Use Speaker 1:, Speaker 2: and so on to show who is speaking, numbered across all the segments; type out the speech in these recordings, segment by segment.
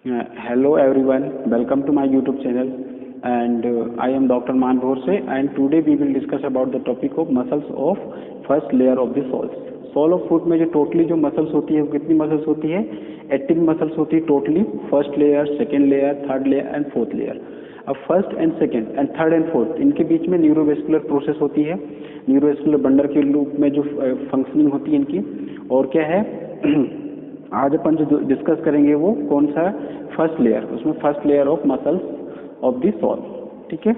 Speaker 1: Hello everyone, welcome to my YouTube channel and I am Dr. Man Bhorse and today we will discuss about the topic of muscles of first layer of the soles. Sole of foot में जो totally जो muscles होती है वो कितनी muscles होती है? 18 muscles होती है totally. First layer, second layer, third layer and fourth layer. अब first and second and third and fourth इनके बीच में न्यूरोवेस्कुलर प्रोसेस होती है. न्यूरोवेस्कुलर बंडल के रूप में जो फंक्शनिंग होती है इनकी. और क्या है आज अपन जो डिस्कस करेंगे वो कौन सा? First layer. उसमें first layer of muscles of the sole. ठीक है.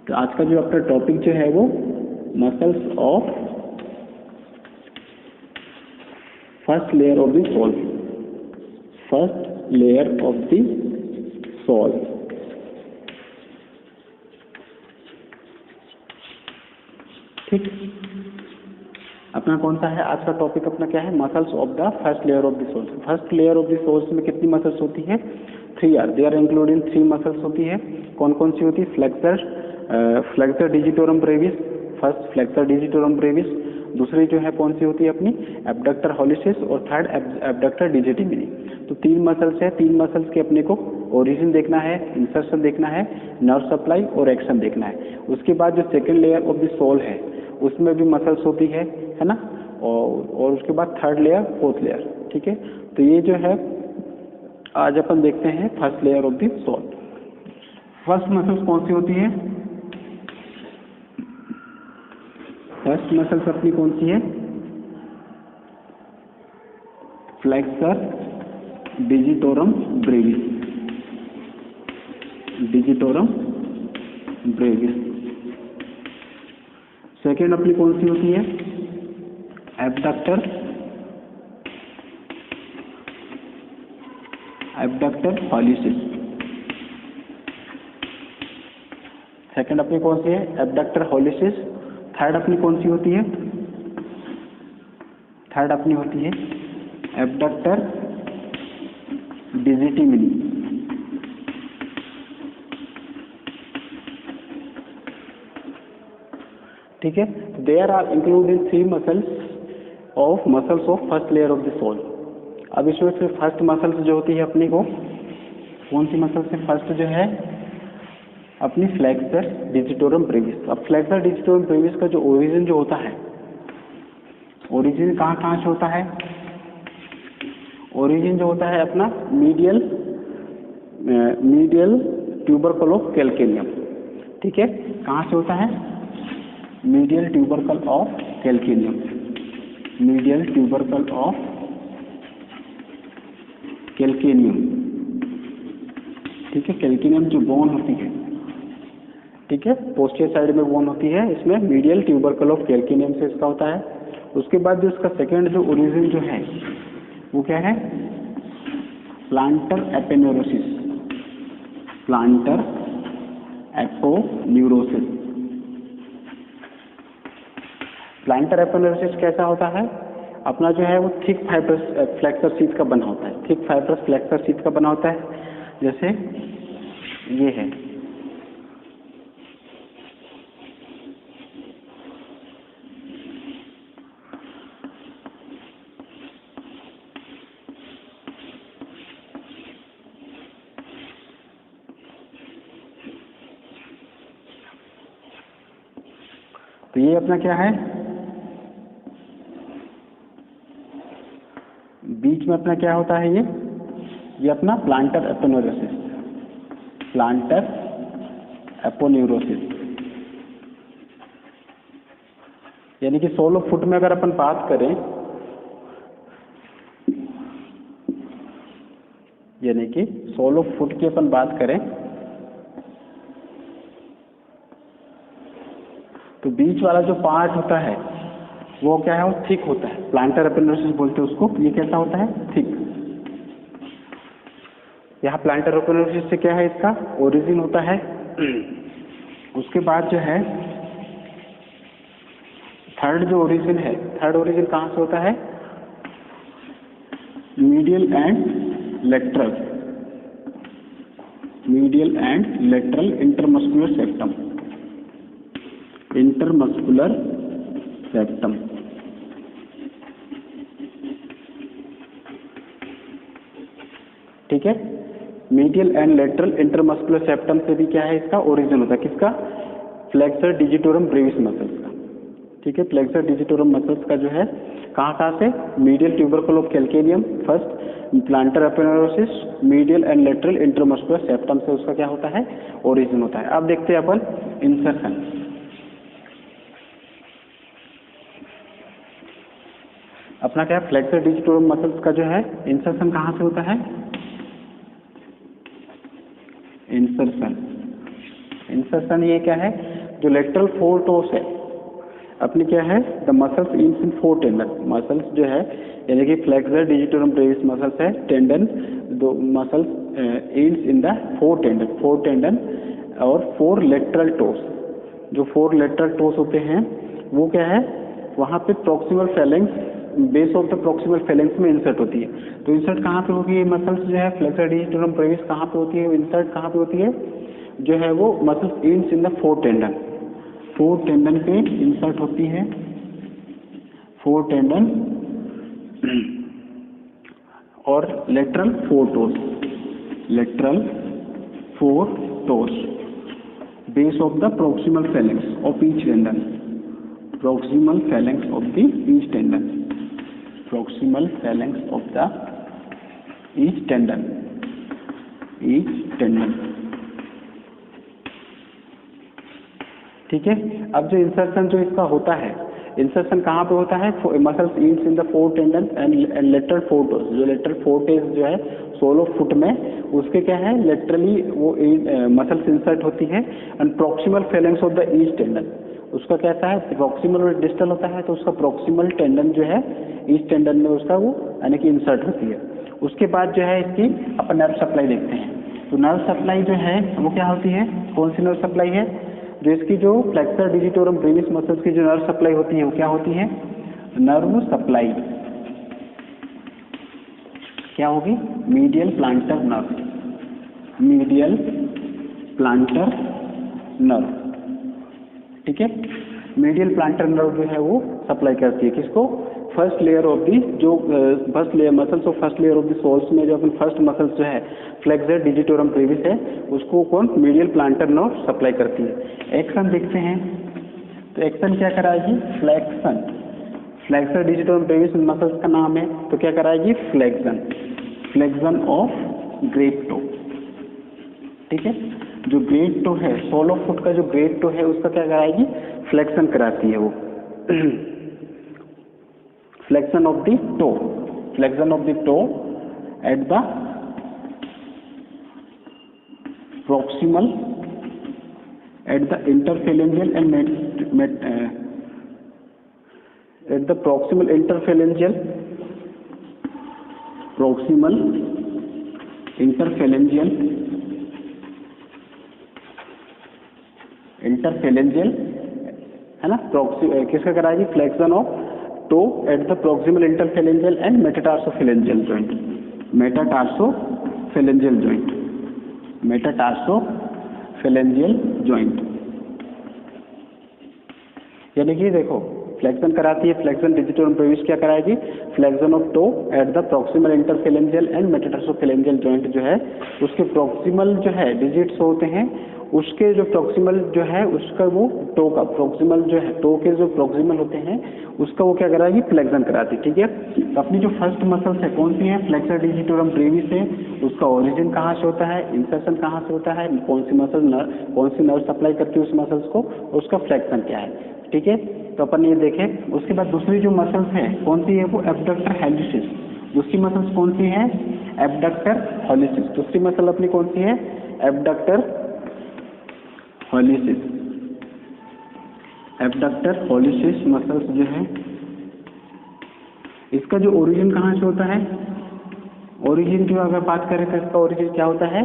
Speaker 1: तो आज का जो अपना टॉपिक जो है वो muscles of first layer of the sole. First layer of the sole. ठीक. अपना कौन सा है आज का टॉपिक? अपना क्या है? Muscles of the first layer of the sole. First layer of the soles में कितनी मसल्स होती है? 3 are. They are including 3 muscles होती है. कौन कौन सी होती है? Flexor digitorum brevis. First flexor digitorum brevis. दूसरी जो है कौन सी होती है अपनी? Abductor hallucis. और थर्ड एब्डक्टर डिजिटिमिनी. तो 3 मसल्स है. 3 मसल्स के अपने को ओरिजिन देखना है, इंसर्शन देखना है, नर्व सप्लाई और एक्शन देखना है. उसके बाद जो second layer of the sole है उसमें भी मसल्स होती है ना. और उसके बाद थर्ड लेयर, फोर्थ लेयर. ठीक है. तो ये जो है आज अपन देखते हैं first layer of the sole. First muscles कौन सी होती है? फर्स्ट मसल्स अपनी कौन सी है? Flexor digitorum Brevis. Digitorum Brevis. Second अपनी कौन सी होती है? एब्डक्टर हॉलिसिस. सेकेंड अपनी कौन सी है? एब्डक्टर हॉलिसिस. थर्ड अपनी कौन सी होती है? थर्ड अपनी होती है एब्डक्टर डिजिटिमिनी. ठीक है. There are included 3 muscles of first layer of the sole. अब इसमें से फर्स्ट मसल्स जो होती है अपनी को कौन सी मसल्स से? फर्स्ट जो है अपनी फ्लेक्सर डिजिटोरम ब्रेविस. अब फ्लेक्सर डिजिटोरम ब्रेविस का जो ओरिजिन जो होता है, ओरिजिन कहाँ से होता है? ओरिजिन जो होता है अपना मीडियल ट्यूबरकल ऑफ कैल्केनियम. ठीक है. कहाँ से होता है? Medial tubercle of calcaneum. Medial tubercle of calcaneum. ठीक है. कैल्केनियम जो बोन होती है, ठीक है, पोस्टीरियर साइड में बोन होती है, इसमें मीडियल ट्यूबरकल ऑफ कैल्केनियम से इसका होता है. उसके बाद जो इसका सेकेंड जो ओरिजिन जो है वो क्या है? Planter aponeurosis. Planter aponeurosis. Planter aponeurosis कैसा होता है? अपना जो है वो थिक फाइब्रस फ्लेक्सर शीथ का बना होता है. थिक फाइब्रस फ्लेक्सर शीथ का बना होता है. जैसे ये है. तो ये अपना क्या है? बीच में अपना क्या होता है? ये अपना प्लांटर एपोन्यूरोसिस. Planter aponeurosis. यानी कि सोल ऑफ फुट में अगर अपन बात करें, यानी कि सोल ऑफ फुट की अपन बात करें तो बीच वाला जो पार्ट होता है वो क्या है? वो थिक होता है. प्लांटर एपोन्यूरोसिस बोलते हैं उसको. ये कैसा होता है? थिक. यहाँ प्लांटर एपोन्यूरोसिस से क्या है? इसका ओरिजिन होता है. उसके बाद जो है थर्ड जो ओरिजिन है, थर्ड ओरिजिन कहाँ से होता है? Medial and lateral. Medial and lateral intermuscular septum. Intermuscular septum. ठीक है। Medial and lateral intermuscular septum से भी क्या है इसका ओरिजिन होता है, किसका? फ्लेक्सर डिजिटोरम ब्रेविस मसल्स का, ठीक है। फ्लेक्सर डिजिटोरम मसल्स का जो है कहाँ से? Medial tubercle of calcaneum, first plantar aponeurosis, medial and lateral intermuscular septum से उसका क्या होता है? ओरिजिन होता है। अब देखते हैं अपन इंसर्शन। अपना क्या फ्लेक्सर डिजिटोरम मसल्स का जो है इंसर्शन कहाँ से होता है? इंसर्शन ये क्या है? जो लेटरल फोर टोस है अपनी क्या है? The muscles in four tendon, muscles जो है यानी कि फ्लेक्सर डिजिटोरम ब्रेविस मसल्स है, टेंडन दो muscles ends in the four tendon और फोर लेटरल टोस। जो फोर लेटरल टोस होते हैं वो क्या है? वहाँ पे proximal phalanx, base of the proximal phalanx में इंसर्ट होती है। तो इंसर्ट कहाँ पे होगी ये मसल्स जो है फ्लेक्सर डिजिटोरम ब्रेविस कहाँ पे होती है? इंसर्ट कहाँ पे होती है? जो है वो muscles ends in the four tendon पे इंसर्ट होती है, फोर टेंडन और lateral four toes, base of the proximal phalanx of each tendon, proximal phalanx of the each tendon, proximal phalanx of the each tendon, ठीक है। अब जो insertion जो इसका होता है, इंसर्शन कहाँ पे होता है? Muscles insert in the four tendon and lateral four toes. जो लेटरल फोर टोस जो है सोलो फुट में उसके क्या है? लेटरली वो मसल्स इंसर्ट होती है and proximal phalanx of the each tendon, उसका कैसा है? प्रॉक्सिमल और डिस्टल होता है, तो उसका प्रॉक्सिमल टेंडन जो है ईच टेंडन में उसका वो यानी कि इंसर्ट होती है। उसके बाद जो है इसकी अपन नर्व सप्लाई देखते हैं। तो नर्व सप्लाई जो है वो क्या होती है? कौन सी नर्व सप्लाई है? जो इसकी जो फ्लेक्सर डिजिटोरम ब्रेविस मसल्स की जो नर्व सप्लाई होती है वो क्या होती है? नर्व सप्लाई क्या होगी? मीडियल प्लांटर नर्व, ठीक है। मीडियल प्लांटर नर्व जो है वो सप्लाई करती है किसको? फर्स्ट लेयर ऑफ दी जो first layer muscles of first layer of the soles में जो अपन फर्स्ट मसल्स जो है फ्लेक्सर डिजिटोरम ब्रेविस है उसको कौन? मीडियल प्लांटर नर्व सप्लाई करती है। एक्शन देखते हैं तो एक्शन क्या कराएगी? फ्लेक्सर डिजिटोरम ब्रेविस मसल्स का नाम है तो क्या कराएगी? फ्लेक्सन ऑफ ग्रेट टो, ठीक है। जो ग्रेट टो है सोलो फुट का जो ग्रेट टो है उसका क्या कराएगी? फ्लेक्शन कराती है वो, flexion of the to at the proximal at the interphalangeal and at the proximal interphalangeal है ना? किसका कराएगी? Flexion of toe at the proximal interphalangeal and metatarsophalangeal joint, यानी कि देखो फ्लेक्शन कराती है, फ्लेक्शन डिजिटोरम ब्रेविस क्या कराएगी? Flexion of toe at the proximal interphalangeal and metatarsophalangeal joint जो है उसके प्रॉक्सिमल जो है डिजिट्स होते हैं, उसके जो प्रॉक्सिमल जो है उसका वो टो का प्रॉक्सिमल जो है टो के जो प्रॉक्सिमल होते हैं उसका वो क्या कराएगी? फ्लेक्शन कराती, ठीक है। तो अपनी जो फर्स्ट मसल्स है कौन सी है? फ्लेक्सर डिजिटोरम ब्रेविस है। उसका ओरिजिन कहाँ से होता है? इंसर्शन कहाँ से होता है? कौन सी नर्व सप्लाई करती है उस मसल्स को? उसका फ्लेक्शन क्या है, ठीक है। तो अपन ये देखें। उसके बाद दूसरी जो मसल्स है कौन सी है? वो एब्डक्टर हेलिसिस। दूसरी मसल्स कौन सी है? एब्डक्टर हेलिसिस। दूसरी मसल अपनी कौन सी है? एब्डक्टर हेलिसिस मसल्स जो है इसका जो ओरिजिन कहाँ से होता है? ओरिजिन की अगर बात करें तो इसका ओरिजिन क्या होता है?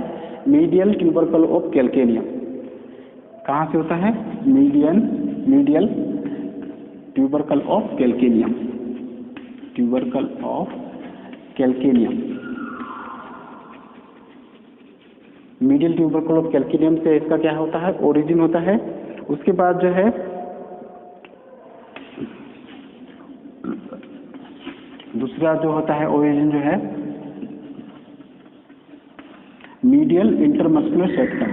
Speaker 1: Medial tubercle of calcaneum. कहाँ से होता है? Medial tubercle of calcaneum, medial tubercle of calcaneum से इसका क्या होता है? ओरिजिन होता है। उसके बाद जो है दूसरा जो होता है ओरिजिन जो है medial intermuscular septum,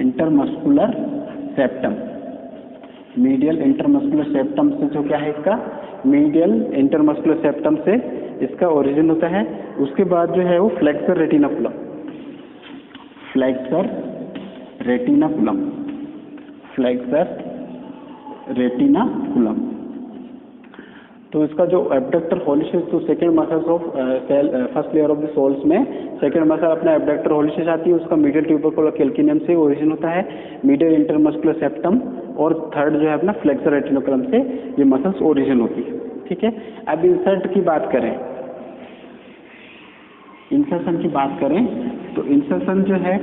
Speaker 1: intermuscular septum, medial intermuscular septum से जो क्या है इसका, मीडियल इंटरमस्कुलर सेप्टम से इसका ओरिजिन होता है। उसके बाद जो है वो flexor retinaculum, flexor retinaculum, flexor retinaculum. तो इसका जो एब्डक्टर होलिशिस, तो second muscles of first layer of the soles में सेकेंड मसल अपना एब्डक्टर होलिशिस आती है, उसका मीडियल ट्यूबरकुलर कैल्किनियम से ओरिजिन होता है, मीडियल इंटरमस्कुलर सेप्टम, और थर्ड जो है अपना फ्लेक्सर रेटिनाकुलम से ये मसल्स ओरिजिन होती है। ठीक है, अब इंसर्ट की बात करें, इंसर्शन की बात करें तो इंसर्शन जो है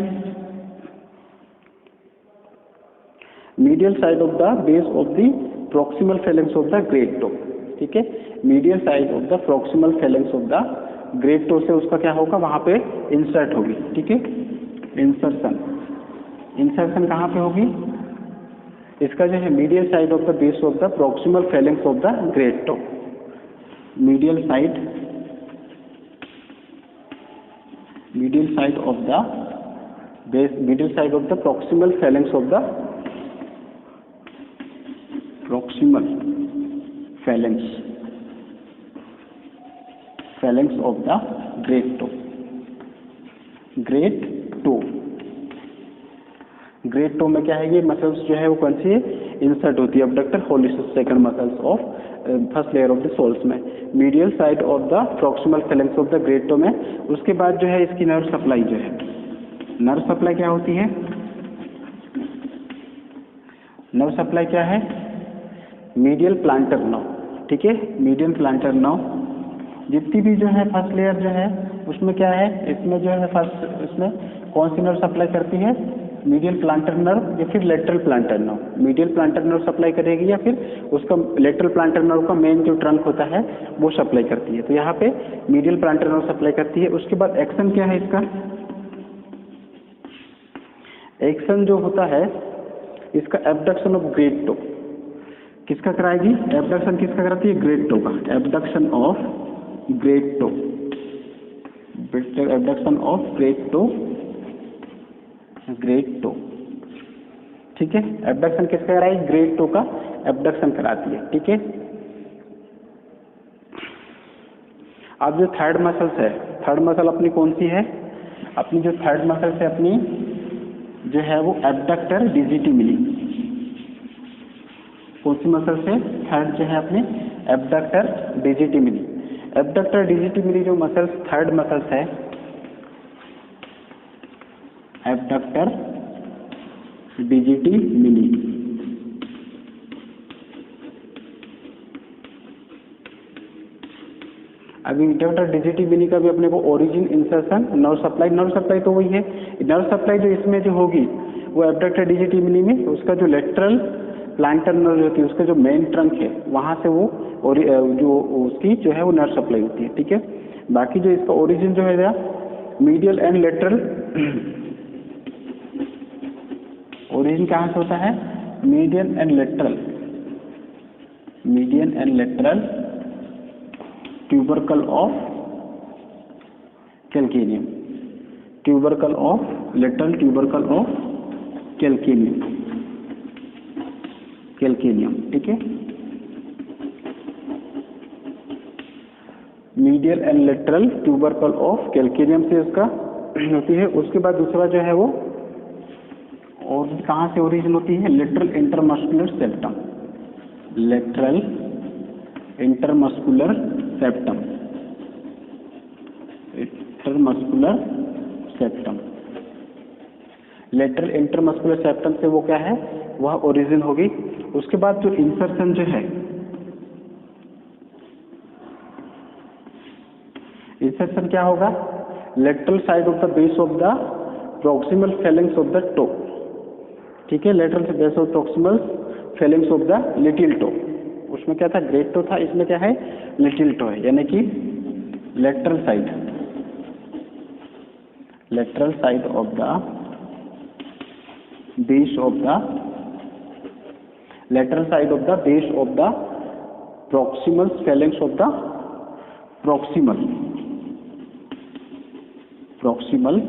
Speaker 1: medial side of the base of the proximal phalanx of the great toe. ठीक है, medial side of the proximal phalanx of the great toe से उसका क्या होगा, वहां पे इंसर्ट होगी। ठीक है, इंसर्शन, इंसर्शन कहाँ पे होगी, इसका जो है medial side of the base of the proximal phalanx of the great toe, medial side, medial side of the base, medial side of the proximal phalanx of the proximal phalanx, phalanx of the great toe, great toe, great toe में क्या है, ये muscles जो है वो कौन सी है, insert होती है abductor hallucis second muscles of first layer of the soles में, medial side of the proximal phalanx of the great toe में। उसके बाद जो है इसकी नर्व सप्लाई जो है, नर्व सप्लाई क्या होती है, नर्व सप्लाई क्या है, मीडियल प्लांटर नर्व। ठीक है, मीडियल प्लांटर नर्व, जितनी भी जो है फर्स्ट लेयर जो है उसमें क्या है, इसमें जो है फर्स्ट, इसमें कौन सी नर्व सप्लाई करती है, मीडियल प्लांटर नर्व या फिर lateral planter nerve, medial planter nerve supply करेगी या फिर उसका लेटरल प्लांटर नर्व का मेन जो ट्रंक होता है वो सप्लाई करती है। तो यहाँ पे मीडियल प्लांटर नर्व सप्लाई करती है। उसके बाद एक्शन क्या है इसका, एक्शन जो होता है इसका एब्डक्शन ऑफ ग्रेट टो, किसका कराएगी, एब्डक्शन किसका कराती है, ग्रेट टो का, abduction of great toe, abduction of great toe, great toe. ठीक है, एब्डक्शन किसका कराएगी, ग्रेट टो का एब्डक्शन कराती है। ठीक है, अब जो थर्ड मसल्स है, थर्ड मसल अपनी कौन सी है, अपनी जो थर्ड मसल से अपनी जो है वो एब्डक्टर डिजिटी मिली, कौन सी मसल से, थर्ड जो है अपने एब्डक्टर डिजिटी मिली, एब्डक्टर डिजिटी मिली जो मसल्स थर्ड मसल्स है, एब्डक्टर डिजिटी मिली। अभी एब्डक्टर डिजिटी मिली का भी अपने को origin, insertion, nerve supply, nerve supply तो वही है, नर्व सप्लाई जो इसमें जो होगी वो एब्डक्टर डिजिटी मिली में उसका जो लेटरल प्लांटर नर्व होती है, उसका जो मेन ट्रंक है वहां से वो और जो उसकी जो है वो नर्व सप्लाई होती है। ठीक है, बाकी जो इसका ओरिजिन जो है मीडियल एंड लेटरल, ओरिजिन कहाँ से होता है, median and lateral, median and lateral tubercle of calcaneum, tubercle of lateral tubercle of calcaneum, calcaneum. ठीक है, medial and lateral tubercle of calcaneum से इसका होती है। उसके बाद दूसरा जो है वो और कहाँ से ओरिजिन होती है, lateral intermuscular septum, lateral intermuscular septum, intermuscular septum, lateral intermuscular septum से वो क्या है, वह ओरिजिन होगी। उसके बाद जो इंसर्शन जो है, इंसर्शन क्या होगा, lateral side of the base of the proximal phalanx of the toe. ठीक है, लेटरल से base of proximal phalanx of the little toe, उसमें क्या था, ग्रेट टो था, इसमें क्या है, लिटिल टो है, यानी कि lateral side, lateral side of the base of the, lateral side of the base of the proximal phalanx of the proximal, proximal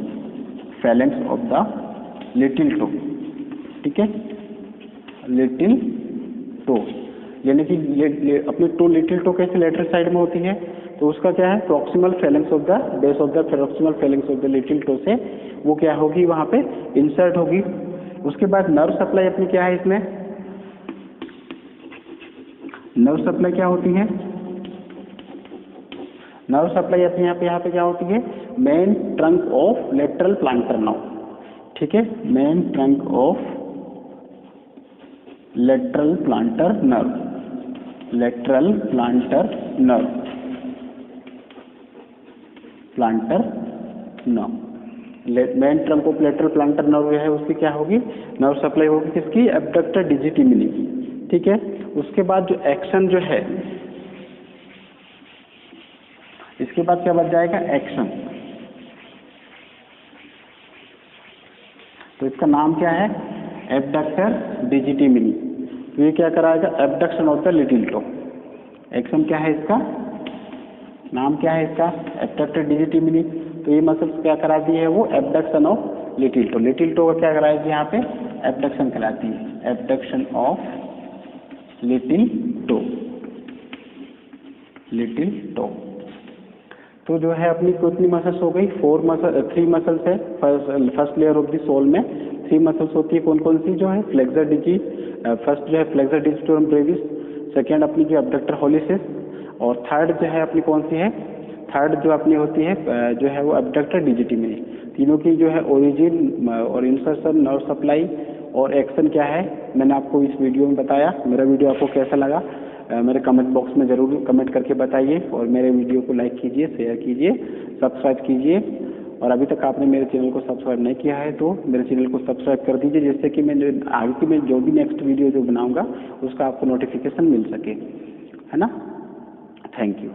Speaker 1: phalanx of the little toe, ठीक है, little to, यानी कि अपनी toe little toe कैसे lateral side में होती है, तो उसका क्या है, proximal phalanx of the base of the proximal phalanx of the little toe से वो क्या होगी, वहाँ पे इंसर्ट होगी। उसके बाद नर्व सप्लाई अपनी क्या है, इसमें नर्व सप्लाई क्या होती है, नर्व सप्लाई अपने यहाँ पे क्या होती है, main trunk of lateral planter nerve, ठीक है, main trunk of lateral planter nerve, lateral planter nerve, planter nerve, main trunk of lateral planter nerve है, उसकी क्या होगी, नर्व सप्लाई होगी किसकी, एब्डक्टर डिजिटिमिनी की, ठीक है। उसके बाद जो एक्शन जो है, इसके बाद क्या बच जाएगा, एक्शन, तो इसका नाम क्या है, एब्डक्टर डिजिटिमिनी। तो ये क्या कराएगा, abduction of the little toe. Action क्या है इसका, नाम क्या है इसका, एब्डक्टर डिजिटिमिनी। तो ये मसल्स क्या कराती है, वो abduction of little toe, little toe का क्या कराएगी यहाँ पे, एब्डक्शन कराती है, abduction of little toe, little toe. तो जो है अपनी कितनी मसल्स हो गई, 3 मसल्स है first layer of the sole में, 3 मसल्स होती है, कौन कौन सी, जो है फ्लेक्सर डिजी, फर्स्ट जो है फ्लेक्सर डिजिटोरम ब्रेविस, सेकेंड अपनी जो एब्डक्टर हॉलिसिस, और थर्ड जो है अपनी कौन सी है, थर्ड जो अपनी होती है जो है वो एब्डक्टर डिजिटिमिनी। तीनों की जो है ओरिजिन और इंसर्शन, नर्व सप्लाई और एक्शन क्या है, मैंने आपको इस वीडियो में बताया। मेरा वीडियो आपको कैसा लगा मेरे कमेंट बॉक्स में ज़रूर कमेंट करके बताइए, और मेरे वीडियो को लाइक कीजिए, शेयर कीजिए, सब्सक्राइब कीजिए, और अभी तक आपने मेरे चैनल को सब्सक्राइब नहीं किया है तो मेरे चैनल को सब्सक्राइब कर दीजिए, जिससे कि मैं आगे की मैं जो भी नेक्स्ट वीडियो जो बनाऊंगा उसका आपको नोटिफिकेशन मिल सके, है ना। Thank you.